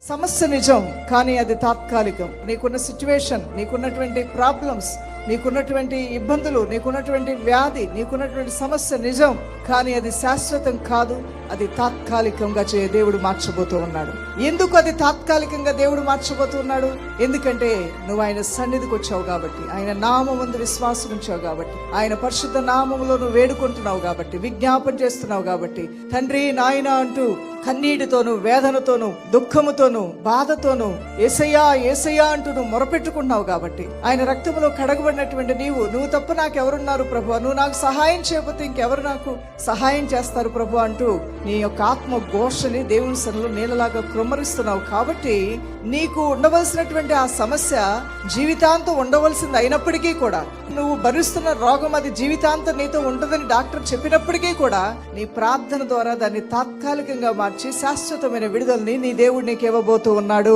సమస్య నిజం, కానీ అది తాత్కాలికం. నీకున్న సిచ్యువేషన్, నీకున్నటువంటి ప్రాబ్లమ్స్, నీకున్నటువంటి ఇబ్బందులు, నీకున్నటువంటి వ్యాధి, నీకున్నటువంటి సమస్య నిజం, కానీ అది శాశ్వతం కాదు. అది తాత్కాలికంగా దేవుడు మార్చబోతూ ఉన్నాడు. ఎందుకు అది తాత్కాలికంగా దేవుడు మార్చబోతూ ఉన్నాడు? ఎందుకంటే నువ్వు ఆయన సన్నిధికి వచ్చావు కాబట్టి, ఆయన నామమందు విశ్వాసం ఉంచావు కాబట్టి, ఆయన పరిశుద్ధ నామములో నువ్వు వేడుకుంటున్నావు కాబట్టి, విజ్ఞాపన చేస్తున్నావు కాబట్టి, తండ్రి నాయన అంటూ కన్నీటితోనూ, వేదనతోనూ, దుఃఖముతోనూ, బాధతోనూ యేసయ్యా యేసయ్యా అంటూ నువ్వు మొరపెట్టుకున్నావు కాబట్టి, ఆయన రక్తములో కడగబడినటువంటి నువ్వు తప్ప నాకు ఎవరున్నారు ప్రభు, నువ్వు నాకు సహాయం చేయకపోతే ఇంకెవరు నాకు సహాయం చేస్తారు ప్రభు అంటూ నీ యొక్క ఆత్మ ఘోషని దేవుని సన్నిధిలో నీళ్ళలాగా కృమ్మరిస్తున్నావు. కాబట్టి నీకు ఉండవలసినటువంటి ఆ సమస్య జీవితాంతం ఉండవలసింది అయినప్పటికీ కూడా, నువ్వు భరిస్తున్న రోగం అది జీవితాంతం నీతో ఉంటుందని డాక్టర్ చెప్పినప్పటికీ కూడా, నీ ప్రార్థన ద్వారా దాన్ని తాత్కాలికంగా మార్చి శాశ్వతమైన విడుదలని నీ దేవుడు నీకు ఇవ్వబోతూ ఉన్నాడు.